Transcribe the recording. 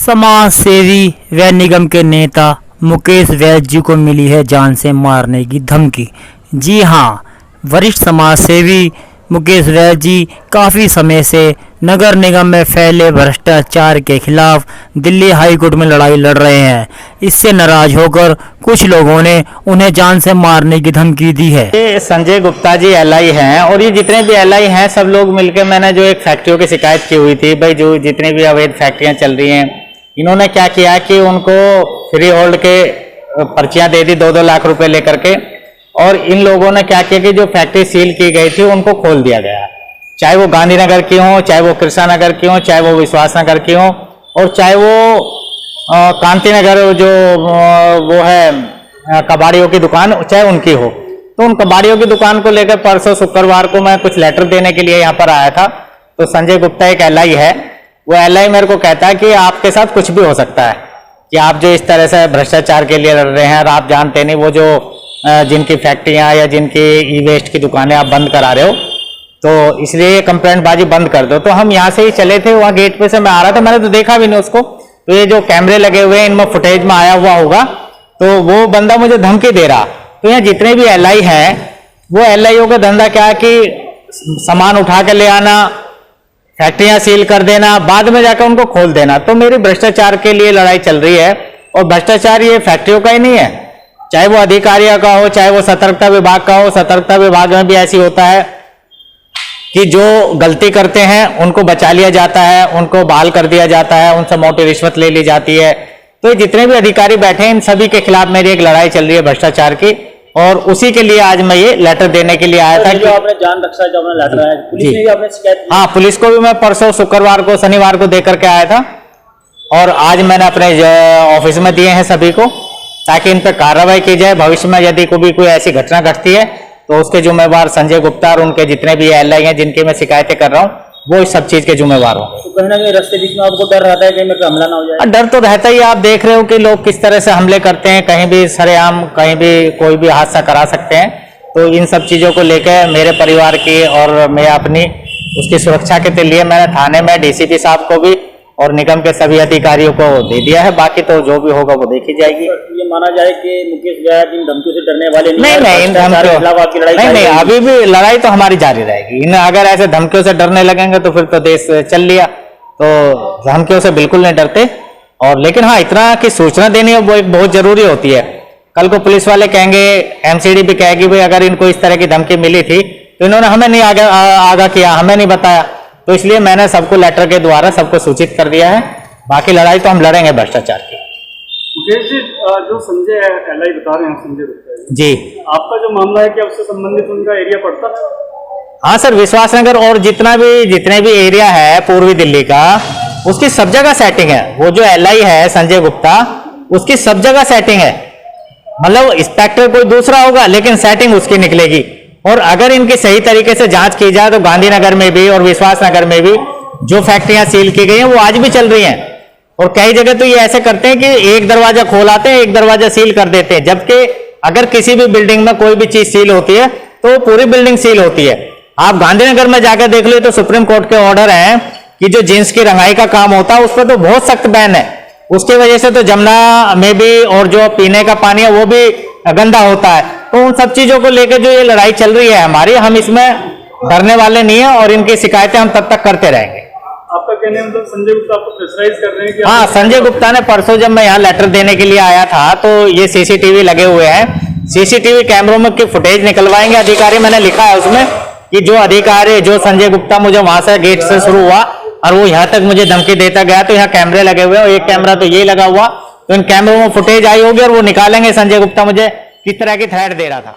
समाज सेवी व निगम के नेता मुकेश वैद्य जी को मिली है जान से मारने की धमकी। जी हां, वरिष्ठ समाज सेवी मुकेश वैद्य जी काफ़ी समय से नगर निगम में फैले भ्रष्टाचार के खिलाफ दिल्ली हाई कोर्ट में लड़ाई लड़ रहे हैं। इससे नाराज होकर कुछ लोगों ने उन्हें जान से मारने की धमकी दी है। ये संजय गुप्ता जी एलआई हैं और ये जितने भी एलआई हैं सब लोग मिलकर, मैंने जो एक फैक्ट्रियों की शिकायत की हुई थी, भाई जो जितनी भी अवैध फैक्ट्रियां चल रही हैं, इन्होंने क्या किया कि उनको फ्री होल्ड के पर्चियां दे दी 2-2 लाख रुपए लेकर के, और इन लोगों ने क्या किया कि जो फैक्ट्री सील की गई थी उनको खोल दिया गया, चाहे वो गांधीनगर की हो, चाहे वो कृष्णा नगर की हो, चाहे वो विश्वास नगर की हो, और चाहे वो कांति नगर जो वो है कबाड़ियों की दुकान, चाहे उनकी हो। तो उन कबाड़ियों की दुकान को लेकर परसों शुक्रवार को मैं कुछ लेटर देने के लिए यहाँ पर आया था। तो संजय गुप्ता एक एलआई है, वो एलआई मेरे को कहता है कि आपके साथ कुछ भी हो सकता है, कि आप जो इस तरह से भ्रष्टाचार के लिए लड़ रहे हैं और आप जानते नहीं वो जो जिनकी फैक्ट्रियां या जिनकी ई वेस्ट की दुकानें आप बंद करा रहे हो, तो इसलिए कंप्लेंट बाजी बंद कर दो। तो हम यहाँ से ही चले थे, वहाँ गेट पे से मैं आ रहा था, मैंने तो देखा भी नहीं उसको। तो ये जो कैमरे लगे हुए हैं इनमें फुटेज में आया हुआ होगा, तो वो बंदा मुझे धमकी दे रहा। तो यहाँ जितने भी एलआई हैं वो एलआईओ का धंधा क्या है कि सामान उठा के ले आना, फैक्ट्रियां सील कर देना, बाद में जाकर उनको खोल देना। तो मेरी भ्रष्टाचार के लिए लड़ाई चल रही है, और भ्रष्टाचार ये फैक्ट्रियों का ही नहीं है, चाहे वो अधिकारियों का हो, चाहे वो सतर्कता विभाग का हो। सतर्कता विभाग में भी ऐसी होता है कि जो गलती करते हैं उनको बचा लिया जाता है, उनको बहाल कर दिया जाता है, उनसे मोटी रिश्वत ले ली जाती है। तो जितने भी अधिकारी बैठे हैं इन सभी के खिलाफ मेरी एक लड़ाई चल रही है भ्रष्टाचार की, और उसी के लिए आज मैं ये लेटर देने के लिए आया था। जो आपने जान रक्षा जो आपने लेटर आया, पुलिस ने भी आपने शिकायत? हाँ, पुलिस को भी मैं परसों शुक्रवार को शनिवार को देकर के आया था, और आज मैंने अपने ऑफिस में दिए हैं सभी को, ताकि इन पर कार्रवाई की जाए। भविष्य में यदि कोई ऐसी घटना घटती है तो उसके जिम्मेवार संजय गुप्ता और उनके जितने भी एलआई हैं जिनकी मैं शिकायतें कर रहा हूँ, वो इस सब चीज के जिम्मेवार हों। तो कहीं ना कहीं रास्ते बीच में आपको डर रहता है कि मेरे को हमला ना हो जाए? डर तो रहता ही। आप देख रहे हो कि लोग किस तरह से हमले करते हैं, कहीं भी सरेआम कहीं भी कोई भी हादसा करा सकते हैं। तो इन सब चीजों को लेकर मेरे परिवार की और मैं अपनी उसकी सुरक्षा के लिए मैंने थाने में डीसीपी साहब को भी और निगम के सभी अधिकारियों को दे दिया है। बाकी तो जो भी होगा वो देखी जाएगी। ये माना जाए कि मुकेश वैद्य इन धमकियों से डरने वाले नहीं, इन धमकियों नहीं, अभी भी लड़ाई तो हमारी जारी रहेगी। इन अगर ऐसे धमकियों से डरने लगेंगे तो फिर तो देश चल लिया। तो धमकियों से बिल्कुल नहीं डरते, और लेकिन हाँ, इतना की सूचना देनी वो एक बहुत जरूरी होती है। कल को पुलिस वाले कहेंगे, एमसीडी भी कहेगी भाई अगर इनको इस तरह की धमकी मिली थी तो इन्होंने हमें नहीं आगाह किया, हमें नहीं बताया। तो इसलिए मैंने सबको लेटर के द्वारा सबको सूचित कर दिया है। बाकी लड़ाई तो हम लड़ेंगे भ्रष्टाचार की। मुकेश जी, जो संजय एलआई बता रहे हैं, संजय गुप्ता जी, आपका जो मामला है क्या उससे संबंधित उनका एरिया पड़ता है? हाँ सर, विश्वास नगर और जितने भी एरिया है पूर्वी दिल्ली का, उसकी सब जगह सेटिंग है। वो जो एलआई है संजय गुप्ता, उसकी सब जगह सेटिंग है। मतलब इंस्पेक्टर कोई दूसरा होगा लेकिन सेटिंग उसकी निकलेगी। और अगर इनकी सही तरीके से जांच की जाए तो गांधीनगर में भी और विश्वास नगर में भी जो फैक्ट्रियां सील की गई हैं वो आज भी चल रही हैं। और कई जगह तो ये ऐसे करते हैं कि एक दरवाजा खोलाते हैं, एक दरवाजा सील कर देते हैं, जबकि अगर किसी भी बिल्डिंग में कोई भी चीज सील होती है तो पूरी बिल्डिंग सील होती है। आप गांधीनगर में जाकर देख लो तो सुप्रीम कोर्ट के ऑर्डर है कि जो जींस की रंगाई का काम होता है उस पर तो बहुत सख्त बैन है। उसकी वजह से तो जमुना में भी और जो पीने का पानी है वो भी गंदा होता है। तो उन सब चीजों को लेकर जो ये लड़ाई चल रही है हमारी, हम इसमें डरने वाले नहीं है, और इनकी शिकायतें हम तब तक करते रहेंगे। आपका कहने मतलब संजय गुप्ता आपको प्रेशराइज कर रहे हैं कि? हाँ, संजय गुप्ता ने परसों जब मैं यहाँ लेटर देने के लिए आया था तो ये सीसीटीवी लगे हुए हैं, सीसीटीवी कैमरों में की फुटेज निकलवाएंगे अधिकारी। मैंने लिखा है उसमें कि जो अधिकारी जो संजय गुप्ता मुझे वहां से गेट से शुरू हुआ और वो यहाँ तक मुझे धमकी देता गया, तो यहाँ कैमरे लगे हुए हैं, एक कैमरा तो ये लगा हुआ, तो इन कैमरों में फुटेज आई होगी और वो निकालेंगे संजय गुप्ता मुझे किस तरह की थ्रेट दे रहा था।